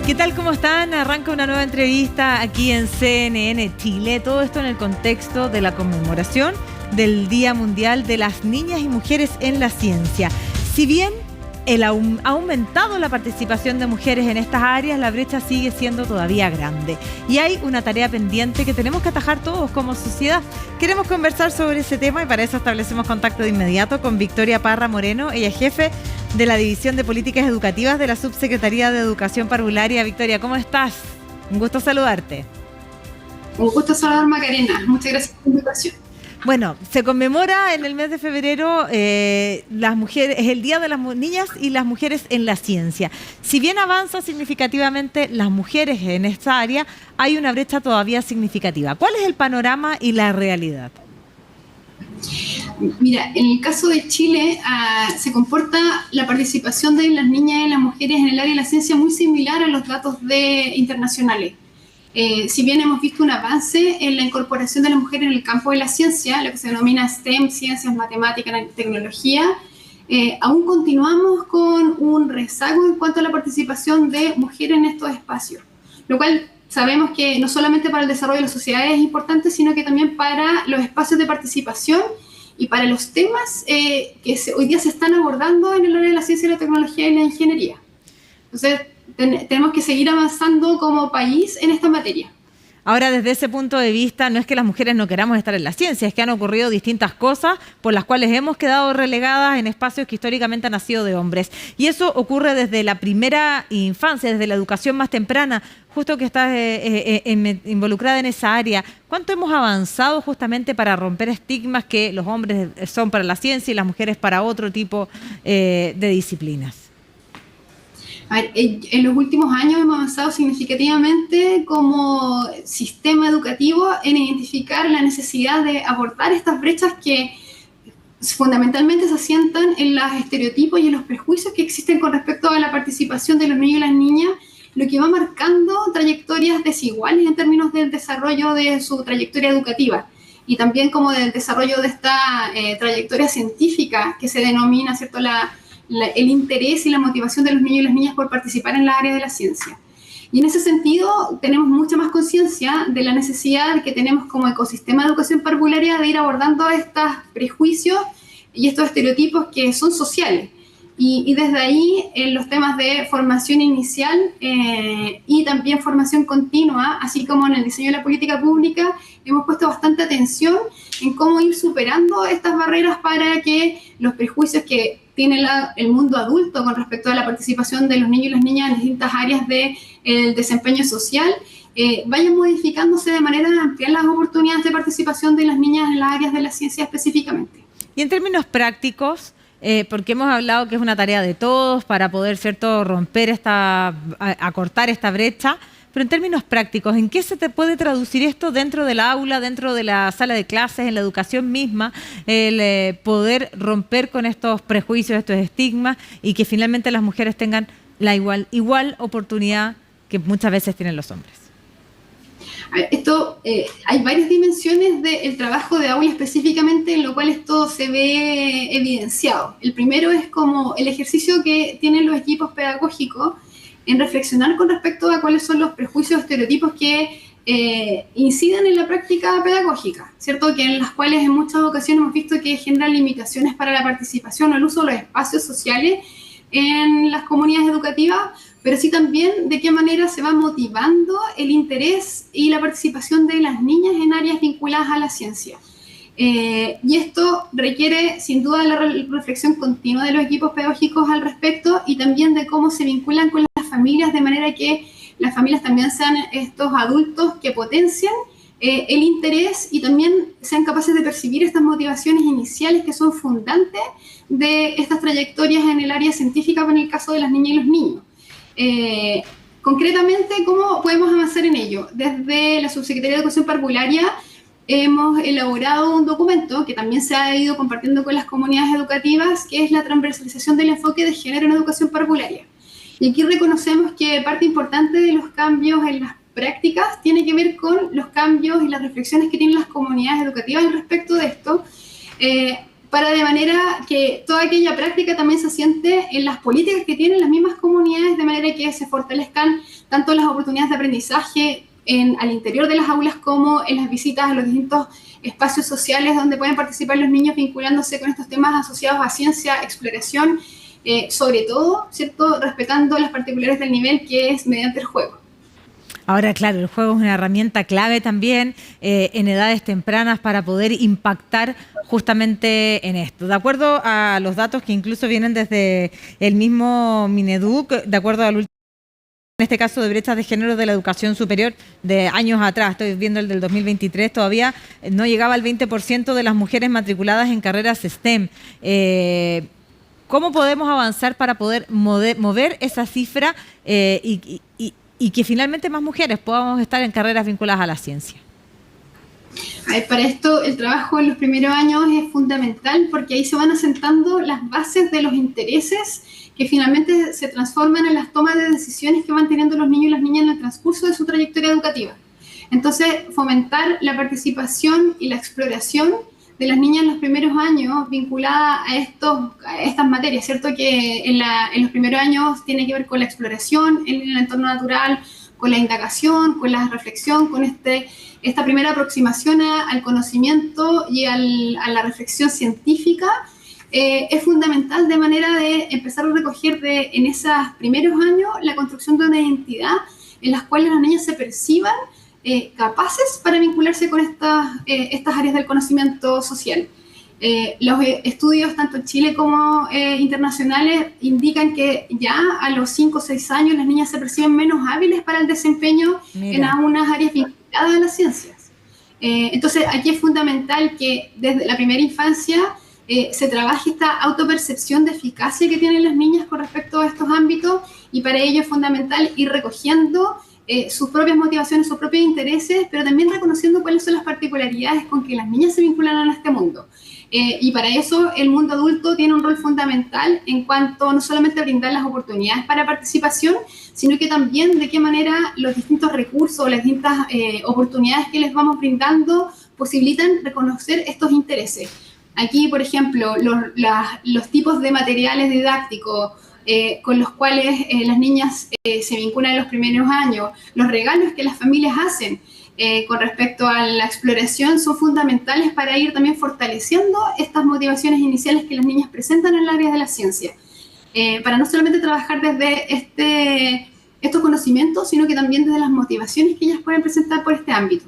¿Qué tal? ¿Cómo están? Arranca una nueva entrevista aquí en CNN Chile. Todo esto en el contexto de la conmemoración del Día Mundial de las Niñas y Mujeres en la Ciencia. Si bien ha aumentado la participación de mujeres en estas áreas, la brecha sigue siendo todavía grande. Y hay una tarea pendiente que tenemos que atajar todos como sociedad. Queremos conversar sobre ese tema y para eso establecemos contacto de inmediato con Victoria Parra Moreno. Ella es jefe de la División de Políticas Educativas de la Subsecretaría de Educación Parvularia. Victoria, ¿cómo estás? Un gusto saludarte. Un gusto saludar, Macarena. Muchas gracias por la invitación. Bueno, se conmemora en el mes de febrero las mujeres, es el Día de las Niñas y las Mujeres en la Ciencia. Si bien avanza significativamente las mujeres en esta área, hay una brecha todavía significativa. ¿Cuál es el panorama y la realidad? Mira, en el caso de Chile se comporta la participación de las niñas y las mujeres en el área de la ciencia muy similar a los datos internacionales. Si bien hemos visto un avance en la incorporación de las mujeres en el campo de la ciencia, lo que se denomina STEM, ciencias, matemáticas, tecnología, aún continuamos con un rezago en cuanto a la participación de mujeres en estos espacios, lo cual sabemos que no solamente para el desarrollo de las sociedades es importante, sino que también para los espacios de participación y para los temas que hoy día se están abordando en el área de la ciencia, la tecnología y la ingeniería. Entonces, tenemos que seguir avanzando como país en esta materia. Ahora, desde ese punto de vista, no es que las mujeres no queramos estar en la ciencia, es que han ocurrido distintas cosas por las cuales hemos quedado relegadas en espacios que históricamente han nacido de hombres. Y eso ocurre desde la primera infancia, desde la educación más temprana, justo que estás involucrada en esa área. ¿Cuánto hemos avanzado justamente para romper estigmas que los hombres son para la ciencia y las mujeres para otro tipo de disciplinas? A ver, en los últimos años hemos avanzado significativamente como sistema educativo en identificar la necesidad de abordar estas brechas que fundamentalmente se asientan en los estereotipos y en los prejuicios que existen con respecto a la participación de los niños y las niñas, lo que va marcando trayectorias desiguales en términos del desarrollo de su trayectoria educativa y también como del desarrollo de esta trayectoria científica que se denomina, ¿cierto?, el interés y la motivación de los niños y las niñas por participar en las áreas de la ciencia. Y en ese sentido tenemos mucha más conciencia de la necesidad que tenemos como ecosistema de educación parvularia de ir abordando estos prejuicios y estos estereotipos que son sociales. Y desde ahí en los temas de formación inicial y también formación continua, así como en el diseño de la política pública, hemos puesto bastante atención en cómo ir superando estas barreras para que los prejuicios que tiene el mundo adulto con respecto a la participación de los niños y las niñas en distintas áreas del desempeño social, vayan modificándose de manera de ampliar las oportunidades de participación de las niñas en las áreas de la ciencia específicamente. Y en términos prácticos, porque hemos hablado que es una tarea de todos para poder, ¿cierto?, acortar esta brecha, pero en términos prácticos, ¿en qué se te puede traducir esto dentro del aula, dentro de la sala de clases, en la educación misma, el poder romper con estos prejuicios, estos estigmas y que finalmente las mujeres tengan la igual oportunidad que muchas veces tienen los hombres? Hay varias dimensiones del trabajo de aula específicamente en lo cual esto se ve evidenciado. El primero es como el ejercicio que tienen los equipos pedagógicos en reflexionar con respecto a cuáles son los prejuicios, estereotipos que inciden en la práctica pedagógica, ¿cierto? Que en las cuales en muchas ocasiones hemos visto que generan limitaciones para la participación o el uso de los espacios sociales en las comunidades educativas, pero sí también de qué manera se va motivando el interés y la participación de las niñas en áreas vinculadas a la ciencia. Y esto requiere sin duda la reflexión continua de los equipos pedagógicos al respecto y también de cómo se vinculan con las familias, de manera que las familias también sean estos adultos que potencian el interés y también sean capaces de percibir estas motivaciones iniciales que son fundantes de estas trayectorias en el área científica, en el caso de las niñas y los niños. Concretamente, ¿cómo podemos avanzar en ello? Desde la Subsecretaría de Educación Parvularia hemos elaborado un documento que también se ha ido compartiendo con las comunidades educativas, que es la transversalización del enfoque de género en educación parvularia. Y aquí reconocemos que parte importante de los cambios en las prácticas tiene que ver con los cambios y las reflexiones que tienen las comunidades educativas al respecto de esto, para de manera que toda aquella práctica también se asiente en las políticas que tienen las mismas comunidades, de manera que se fortalezcan tanto las oportunidades de aprendizaje al interior de las aulas como en las visitas a los distintos espacios sociales donde pueden participar los niños vinculándose con estos temas asociados a ciencia, exploración, sobre todo, ¿cierto?, respetando las particularidades del nivel, que es mediante el juego. Ahora, claro, el juego es una herramienta clave también en edades tempranas para poder impactar justamente en esto. De acuerdo a los datos que incluso vienen desde el mismo Mineduc, de acuerdo al último, en este caso de brechas de género de la educación superior de años atrás, estoy viendo el del 2023, todavía no llegaba al 20% de las mujeres matriculadas en carreras STEM. ¿Cómo podemos avanzar para poder mover esa cifra y que finalmente más mujeres podamos estar en carreras vinculadas a la ciencia? Para esto el trabajo en los primeros años es fundamental porque ahí se van asentando las bases de los intereses que finalmente se transforman en las tomas de decisiones que van teniendo los niños y las niñas en el transcurso de su trayectoria educativa. Entonces, fomentar la participación y la exploración de las niñas en los primeros años vinculada a estas materias, ¿cierto? Que en los primeros años tiene que ver con la exploración en el entorno natural, con la indagación, con la reflexión, con esta primera aproximación al conocimiento y a la reflexión científica. Es fundamental de manera de empezar a recoger en esos primeros años la construcción de una identidad en las cuales las niñas se perciban capaces para vincularse con estas áreas del conocimiento social. Los estudios, tanto en Chile como internacionales, indican que ya a los 5 o 6 años las niñas se perciben menos hábiles para el desempeño en algunas áreas vinculadas a las ciencias. Entonces, aquí es fundamental que desde la primera infancia se trabaje esta autopercepción de eficacia que tienen las niñas con respecto a estos ámbitos, y para ello es fundamental ir recogiendo sus propias motivaciones, sus propios intereses, pero también reconociendo cuáles son las particularidades con que las niñas se vinculan a este mundo. Y para eso el mundo adulto tiene un rol fundamental en cuanto no solamente a brindar las oportunidades para participación, sino que también de qué manera los distintos recursos, las distintas oportunidades que les vamos brindando posibilitan reconocer estos intereses. Aquí, por ejemplo, los tipos de materiales didácticos con los cuales las niñas se vinculan en los primeros años, los regalos que las familias hacen con respecto a la exploración son fundamentales para ir también fortaleciendo estas motivaciones iniciales que las niñas presentan en el área de la ciencia, para no solamente trabajar desde estos conocimientos, sino que también desde las motivaciones que ellas pueden presentar por este ámbito.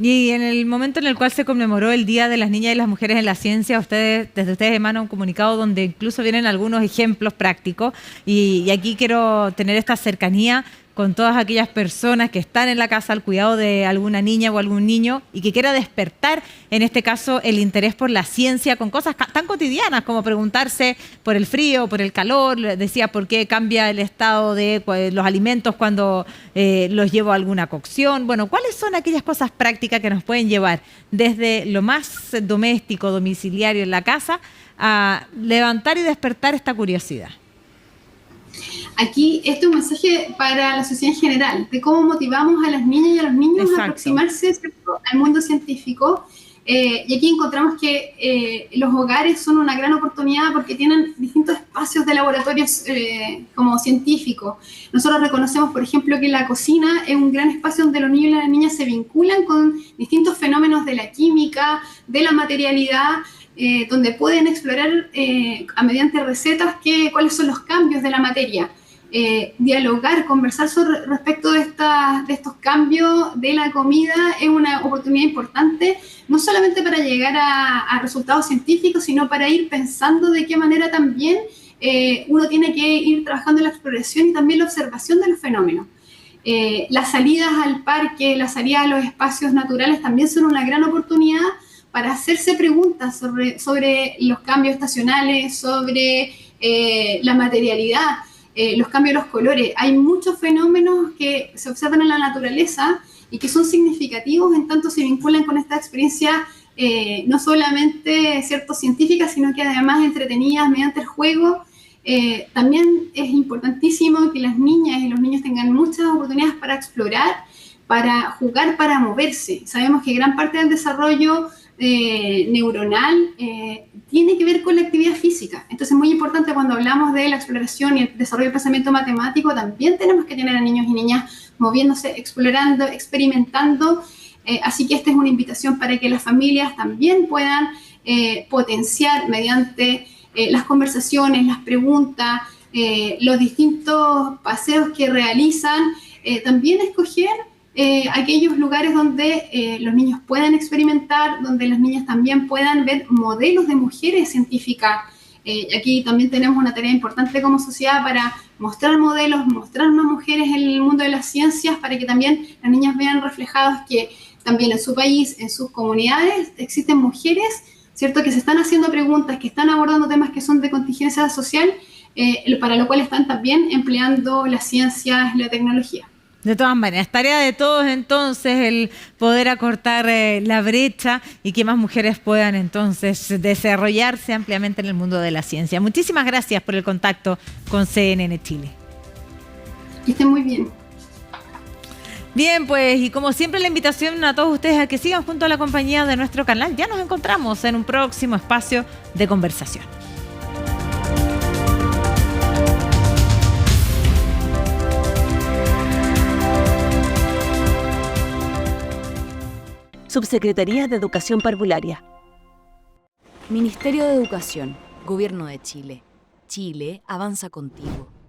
Y en el momento en el cual se conmemoró el Día de las Niñas y las Mujeres en la Ciencia, desde ustedes emanan un comunicado donde incluso vienen algunos ejemplos prácticos, y aquí quiero tener esta cercanía con todas aquellas personas que están en la casa al cuidado de alguna niña o algún niño y que quiera despertar, en este caso, el interés por la ciencia con cosas tan cotidianas como preguntarse por el frío, por el calor, decía por qué cambia el estado de los alimentos cuando los llevo a alguna cocción. Bueno, ¿cuáles son aquellas cosas prácticas que nos pueden llevar desde lo más doméstico, domiciliario en la casa, a levantar y despertar esta curiosidad? Aquí este es un mensaje para la sociedad en general, de cómo motivamos a las niñas y a los niños a aproximarse, ¿cierto?, al mundo científico. Y aquí encontramos que los hogares son una gran oportunidad porque tienen distintos espacios de laboratorios como científicos. Nosotros reconocemos, por ejemplo, que la cocina es un gran espacio donde los niños y las niñas se vinculan con distintos fenómenos de la química, de la materialidad, donde pueden explorar mediante recetas cuáles son los cambios de la materia. Dialogar, conversar respecto de estos cambios de la comida es una oportunidad importante, no solamente para llegar a resultados científicos, sino para ir pensando de qué manera también uno tiene que ir trabajando en la exploración y también la observación de los fenómenos. Las salidas al parque, las salidas a los espacios naturales también son una gran oportunidad para hacerse preguntas sobre los cambios estacionales, sobre la materialidad, los cambios de los colores. Hay muchos fenómenos que se observan en la naturaleza y que son significativos en tanto se vinculan con esta experiencia no solamente científicas, sino que además entretenidas mediante el juego. También es importantísimo que las niñas y los niños tengan muchas oportunidades para explorar, para jugar, para moverse. Sabemos que gran parte del desarrollo neuronal tiene que ver con la actividad física. Entonces es muy importante cuando hablamos de la exploración y el desarrollo del pensamiento matemático, también tenemos que tener a niños y niñas moviéndose, explorando, experimentando. Así que esta es una invitación para que las familias también puedan potenciar mediante las conversaciones, las preguntas, los distintos paseos que realizan, también escoger aquellos lugares donde los niños puedan experimentar, donde las niñas también puedan ver modelos de mujeres científicas. Aquí también tenemos una tarea importante como sociedad para mostrar modelos, mostrar más mujeres en el mundo de las ciencias, para que también las niñas vean reflejados que también en su país, en sus comunidades, existen mujeres, ¿cierto?, que se están haciendo preguntas, que están abordando temas que son de contingencia social, para lo cual están también empleando las ciencias y la tecnología. De todas maneras, tarea de todos entonces el poder acortar la brecha y que más mujeres puedan entonces desarrollarse ampliamente en el mundo de la ciencia. Muchísimas gracias por el contacto con CNN Chile. Que estén muy bien. Bien, pues, y como siempre la invitación a todos ustedes a que sigan junto a la compañía de nuestro canal. Ya nos encontramos en un próximo espacio de conversación. Subsecretaría de Educación Parvularia. Ministerio de Educación, Gobierno de Chile. Chile avanza contigo.